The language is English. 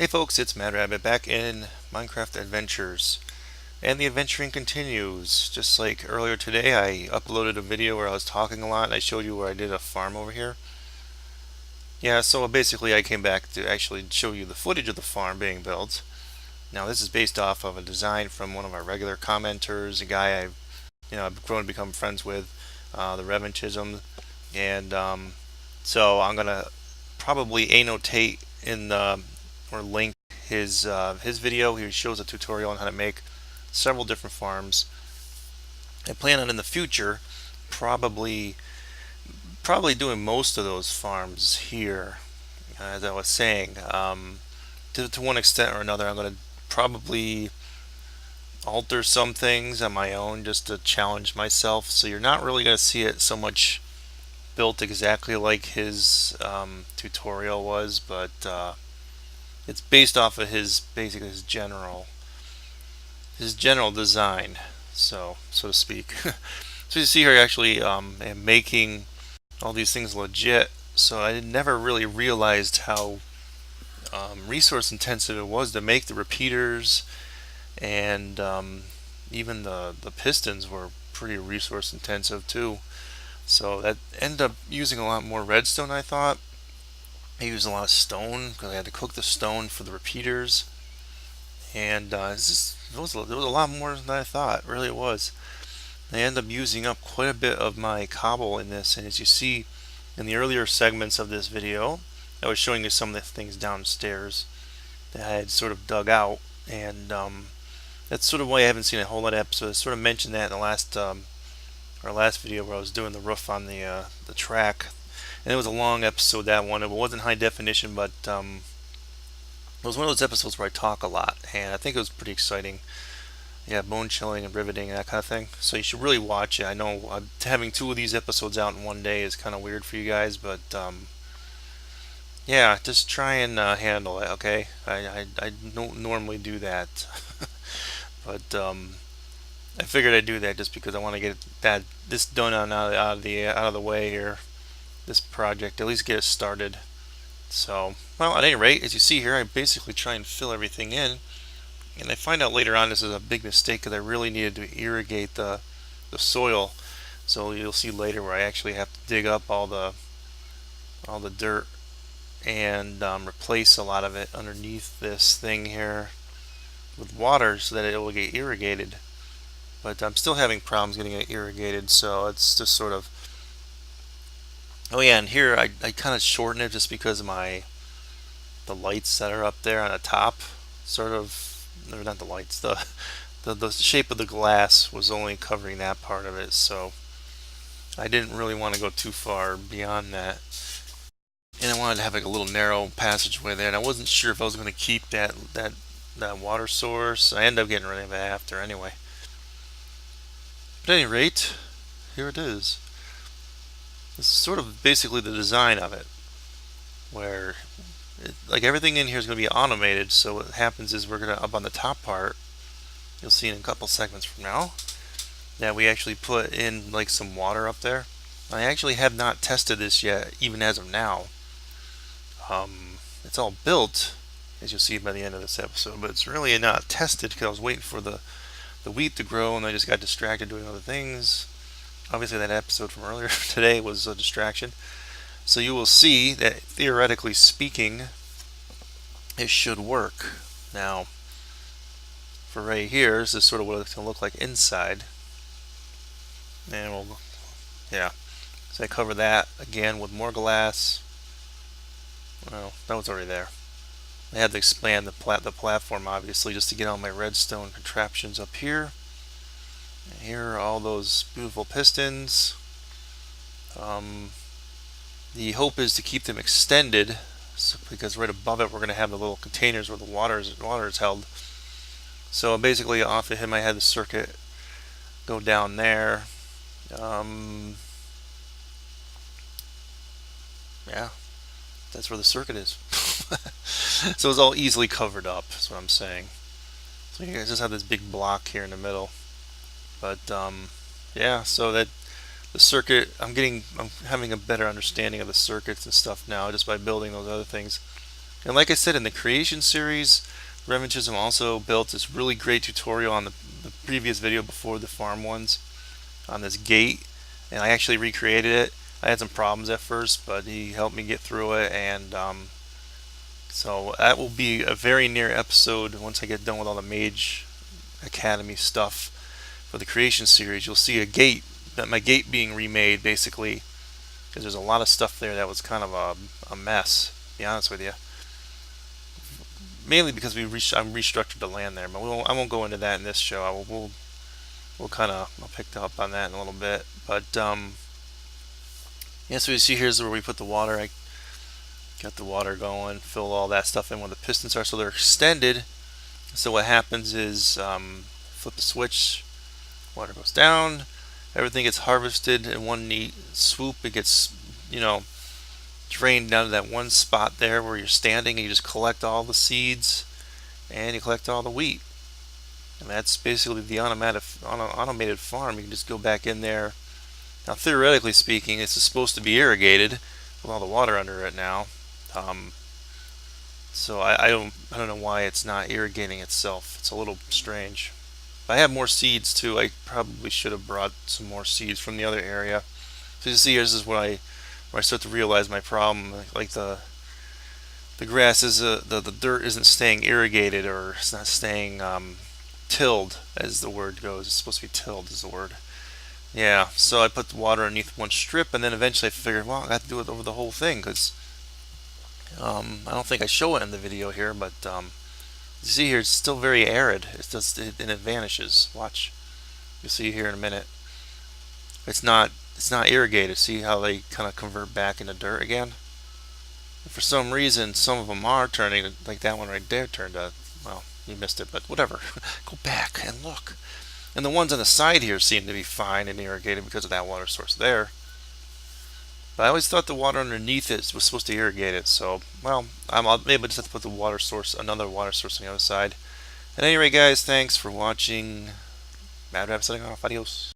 Hey folks, it's Mad Rabbit back in Minecraft Adventures. And the adventuring continues. Just like earlier today, I uploaded a video where I was talking a lot and I showed you where I did a farm over here. Yeah, so basically I came back to actually show you the footage of the farm being built. Now this is based off of a design from one of our regular commenters, a guy I've grown to become friends with, the Revanchism. And so I'm gonna probably annotate in the or link his video. He shows a tutorial on how to make several different farms. I plan on in the future probably probably doing most of those farms here. As I was saying, to one extent or another, I'm going to probably alter some things on my own just to challenge myself. So you're not really going to see it so much built exactly like his tutorial was, but it's based off of basically his general design, so to speak. So you see here, I actually am making all these things legit. So I never really realized how resource intensive it was to make the repeaters, and even the pistons were pretty resource intensive too. So that ended up using a lot more redstone than I thought. I used a lot of stone because I had to cook the stone for the repeaters, and there was a lot more than I thought. Really, it was. I ended up using up quite a bit of my cobble in this, and as you see in the earlier segments of this video, I was showing you some of the things downstairs that I had sort of dug out, and that's sort of why I haven't seen a whole lot of episodes. I sort of mentioned that in the our last video where I was doing the roof on the track, and it was a long episode, that one. It wasn't high definition, but it was one of those episodes where I talk a lot, and I think it was pretty exciting. Yeah, bone chilling and riveting and that kind of thing. So you should really watch it. I know having two of these episodes out in one day is kind of weird for you guys, but yeah, just try and handle it, okay? I don't normally do that, but I figured I'd do that just because I want to get this done out of the way here. This project, at least get it started. So, well, at any rate, as you see here, I basically try and fill everything in. And I find out later on this is a big mistake because I really needed to irrigate the soil. So you'll see later where I actually have to dig up all the dirt and replace a lot of it underneath this thing here with water so that it will get irrigated. But I'm still having problems getting it irrigated, so it's just sort of. Oh yeah, and here I kind of shorten it just because of the lights that are up there on the top, sort of, or not the lights, the shape of the glass was only covering that part of it, so I didn't really want to go too far beyond that. And I wanted to have like a little narrow passageway there, and I wasn't sure if I was going to keep that water source. I ended up getting rid of it after anyway. But at any rate, here it is. This is sort of basically the design of it, where like everything in here is going to be automated. So what happens is we're going to, up on the top part, you'll see in a couple segments from now, that we actually put in like some water up there. I actually have not tested this yet, even as of now. It's all built, as you'll see by the end of this episode, but it's really not tested because I was waiting for the wheat to grow and I just got distracted doing other things. Obviously that episode from earlier today was a distraction. So you will see that theoretically speaking, it should work. Now, for right here, this is sort of what it's going to look like inside. And yeah. So I cover that again with more glass. Well, that was already there. I had to expand the platform obviously just to get all my redstone contraptions up here. And here are all those beautiful pistons. The hope is to keep them extended, because right above it we're going to have the little containers where the water is held. So basically off of him I had the circuit go down there. Yeah, that's where the circuit is. So it's all easily covered up, is what I'm saying. So you guys just have this big block here in the middle. But yeah, so that the circuit, I'm having a better understanding of the circuits and stuff now just by building those other things. And like I said, in the creation series, Revanchism also built this really great tutorial on the previous video before the farm ones on this gate, and I actually recreated it. I had some problems at first, but he helped me get through it, and so that will be a very near episode once I get done with all the Mage Academy stuff for the creation series. You'll see a gate, that my gate being remade basically, because there's a lot of stuff there that was kind of a mess, to be honest with you. Mainly because I'm restructured the land there, but I won't go into that in this show. We'll kind of, I'll pick up on that in a little bit. But yeah, so you see here's where we put the water. I got the water going, fill all that stuff in where the pistons are, so they're extended. So what happens is flip the switch, water goes down, everything gets harvested in one neat swoop. It gets, drained down to that one spot there where you're standing, and you just collect all the seeds and you collect all the wheat. And that's basically the automated farm. You can just go back in there. Now, theoretically speaking, this is supposed to be irrigated with all the water under it now. So I don't know why it's not irrigating itself. It's a little strange. But I have more seeds too. I probably should have brought some more seeds from the other area. So you see, this is where I start to realize my problem. Like the grass is the dirt isn't staying irrigated, or it's not staying tilled, as the word goes. It's supposed to be tilled is the word. Yeah, so I put the water underneath one strip, and then eventually I figured, well, I got to do it over the whole thing, because I don't think I show it in the video here, but you see here it's still very arid. And it vanishes. Watch, you'll see here in a minute. It's not irrigated. See how they kind of convert back into dirt again? And for some reason, some of them are turning, like that one right there turned to, well, you missed it, but whatever. Go back and look. And the ones on the side here seem to be fine and irrigated because of that water source there. But I always thought the water underneath it was supposed to irrigate it. So, well, maybe I just have to put the water source, another water source on the other side. At any rate, guys, thanks for watching. Mad Rabbit signing off. Adios.